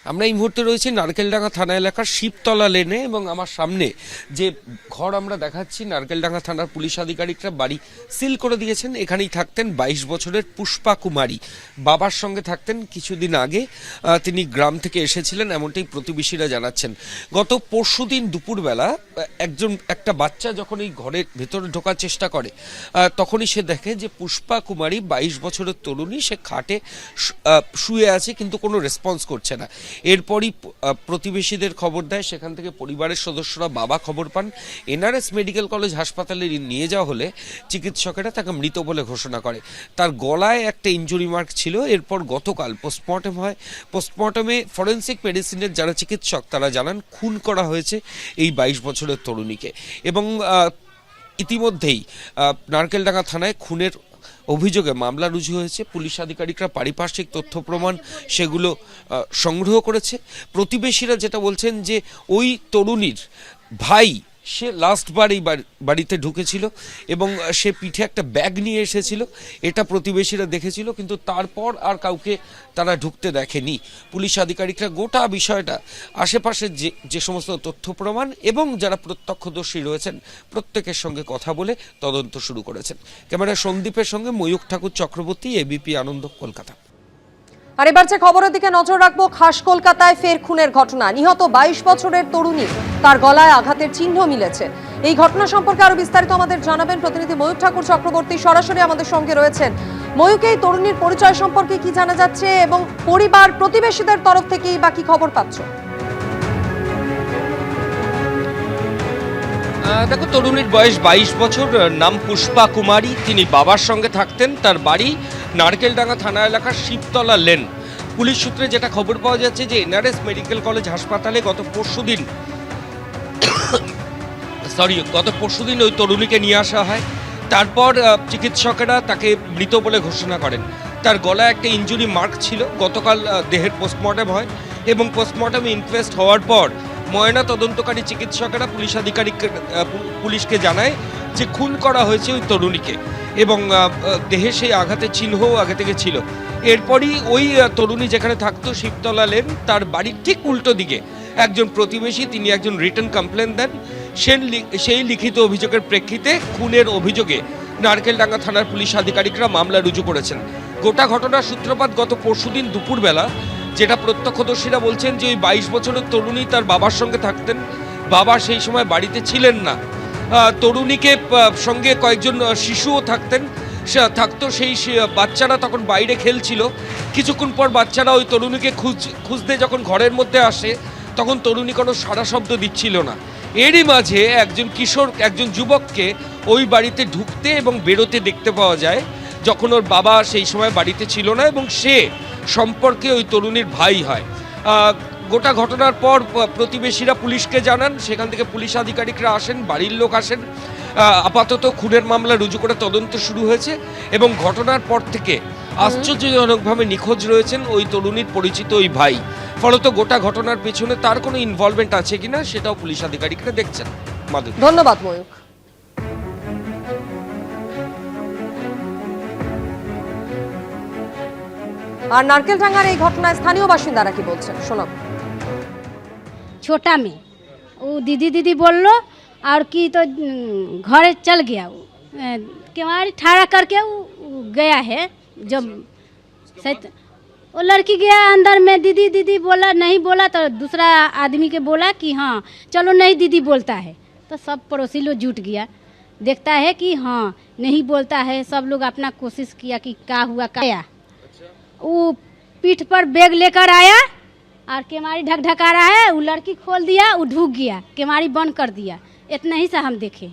আমরা এই মুহূর্তে রয়েছি নারকেলডাঙ্গা থানা এলাকার শিবতলা লেনে এবং আমার সামনে যে ঘর আমরা দেখাচ্ছি, নারকেলডাঙ্গা থানার পুলিশ আধিকারিকরা বাড়ি সিল করে দিয়েছেন। এখানেই থাকতেন 22 বছরের পুষ্পা কুমারী। বাবার সঙ্গে থাকতেন। কিছুদিন আগে তিনি গ্রাম থেকে এসেছিলেন, এমনটাই প্রতিবেশীরা জানাচ্ছেন। গত পরশুদিন দুপুরবেলা একটা বাচ্চা যখন এই ঘরের ভেতরে ঢোকার চেষ্টা করে, তখনই সে দেখে যে পুষ্পা কুমারী 22 বছরের তরুণী, সে খাটে শুয়ে আছে কিন্তু কোনো রেসপন্স করছে না। এরপরই প্রতিবেশীদের খবর দেয়, সেখান থেকে পরিবারের সদস্যরা, বাবা খবর পান। এনআরএস মেডিকেল কলেজ হাসপাতালে নিয়ে যাওয়া হলে চিকিৎসকেরা তাকে মৃত বলে ঘোষণা করে। তার গলায় একটা ইনজুরি মার্ক ছিল। এরপর গতকাল পোস্টমর্টম হয়। পোস্টমর্টমে ফরেন্সিক মেডিসিনের যারা চিকিৎসক তারা জানান খুন করা হয়েছে এই 22 বছরের তরুণীকে। এবং ইতিমধ্যেই নারকেলডাঙ্গা থানায় খুনের অভিযোগে মামলা রুজু হয়েছে। পুলিশ আধিকারিকরা পারিপার্শ্বিক তথ্য প্রমাণ সেগুলো সংগ্রহ করেছে। প্রতিবেশীরা যেটা বলছেন যে ওই তরুণীর ভাই, সে লাস্টবার এই বাড়িতে ঢুকেছিল এবং সে পিঠে একটা ব্যাগ নিয়ে এসেছিল, এটা প্রতিবেশীরা দেখেছিল, কিন্তু তারপর আর কাউকে তারা ঢুকতে দেখেনি। পুলিশ আধিকারিকরা গোটা বিষয়টা, আশেপাশে যে সমস্ত তথ্য প্রমাণ এবং যারা প্রত্যক্ষদর্শী রয়েছেন প্রত্যেকের সঙ্গে কথা বলে তদন্ত শুরু করেছেন। ক্যামেরা সন্দীপের সঙ্গে ময়ূখ ঠাকুর চক্রবর্তী, এবিপি আনন্দ, কলকাতা। আর এবার যে খবরের দিকে নজর রাখবো, খাস কলকাতায় ফের খুনের ঘটনা। নিহত 22 বছরের তরুণী, তার গলায় আঘাতের চিহ্ন মিলেছে। এই ঘটনা সম্পর্কে আরো বিস্তারিত আমাদের জানাবেন প্রতিনিধি ময়ূখ ঠাকুর চক্রবর্তী, সরাসরি আমাদের সঙ্গে রয়েছেন। ময়ূখ, এই তরুণীর পরিচয় সম্পর্কে কি জানা যাচ্ছে এবং পরিবার প্রতিবেশীদের তরফ থেকেই বা কি খবর পাচ্ছ? দেখো, তরুণীর বয়স 22 বছর, নাম পুষ্পা কুমারী। তিনি বাবার সঙ্গে থাকতেন। তার বাড়ি নারকেলডাঙ্গা থানা এলাকার শিবতলা লেন। পুলিশ সূত্রে যেটা খবর পাওয়া যাচ্ছে যে এনআরএস মেডিকেল কলেজ হাসপাতালে গত পরশুদিন ওই তরুণীকে নিয়ে আসা হয়। তারপর চিকিৎসকেরা তাকে মৃত বলে ঘোষণা করেন। তার গলায় একটা ইনজুরি মার্ক ছিল। গতকাল দেহের পোস্টমর্টম হয় এবং পোস্টমর্টমে ইনকোয়েস্ট হওয়ার পর ময়না তদন্তকারী চিকিৎসকেরা পুলিশকে জানায় যে খুন করা হয়েছে ওই তরুণীকে এবং দেহে সেই আঘাতের চিহ্নও আগে থেকে ছিল। এরপরই ওই তরুণী যেখানে থাকতো শিবতলা লেন, তার বাড়ির ঠিক উল্টো দিকে একজন প্রতিবেশী, তিনি একজন রিটেন কমপ্লেন দেন। সেই লিখিত অভিযোগের প্রেক্ষিতে খুনের অভিযোগে নারকেলডাঙ্গা থানার পুলিশ আধিকারিকরা মামলা রুজু করেছেন। গোটা ঘটনার সূত্রপাত গত পরশুদিন দুপুরবেলা। যেটা প্রত্যক্ষদর্শীরা বলছেন যে ওই 22 বছরের তরুণী তার বাবার সঙ্গে থাকতেন। বাবা সেই সময় বাড়িতে ছিলেন না। তরুণীকে সঙ্গে কয়েকজন শিশুও থাকতো। সেই বাচ্চারা তখন বাইরে খেলছিল। কিছুক্ষণ পর বাচ্চারা ওই তরুণীকে খুঁজতে যখন ঘরের মধ্যে আসে, তখন তরুণী কোনো সাড়া শব্দ দিচ্ছিল না। এরই মাঝে একজন যুবককে ওই বাড়িতে ঢুকতে এবং বেরোতে দেখতে পাওয়া যায়, যখন ওর বাবা সেই সময় বাড়িতে ছিল না এবং সে সম্পর্কে ওই তরুণীর ভাই হয়। গোটা ঘটনার পর প্রতিবেশীরা পুলিশকে জানান। সেখান থেকে পুলিশ আধিকারিকরা আসেন, বাড়ির লোক আসেন। আপাতত খুনের মামলা রুজু করে তদন্ত শুরু হয়েছে এবং ঘটনার পর থেকে আশ্চর্যজনকভাবে নিখোঁজ রয়েছেন ওই তরুণীর পরিচিত ওই ভাই। ফলত গোটা ঘটনার পেছনে তার কোনো ইনভলভমেন্ট আছে কিনা সেটাও পুলিশ আধিকারিকরা দেখছেন। মাধুরী, ধন্যবাদ ময়ূখ। আর নারকেলডাঙ্গার এই ঘটনায় স্থানীয় বাসিন্দারা কি বলছেন শোনাব। छोटा में वो दीदी दीदी बोल लो और कि तो घर चल गया। वो केवाड़ी ठाड़ा करके वो गया है। जब वो लड़की गया अंदर में, दीदी दीदी बोला, नहीं बोला तो दूसरा आदमी के बोला कि हाँ चलो नहीं दीदी बोलता है, तो सब पड़ोसी लोग जुट गया। देखता है कि हाँ नहीं बोलता है। सब लोग अपना कोशिश किया कि क्या हुआ क्या। वो पीठ पर बैग लेकर आया और केमारी ढक ढका रहा है। वो लड़की खोल दिया, वो ढूक गया, केमारी बंद कर दिया। इतना ही से हम देखे।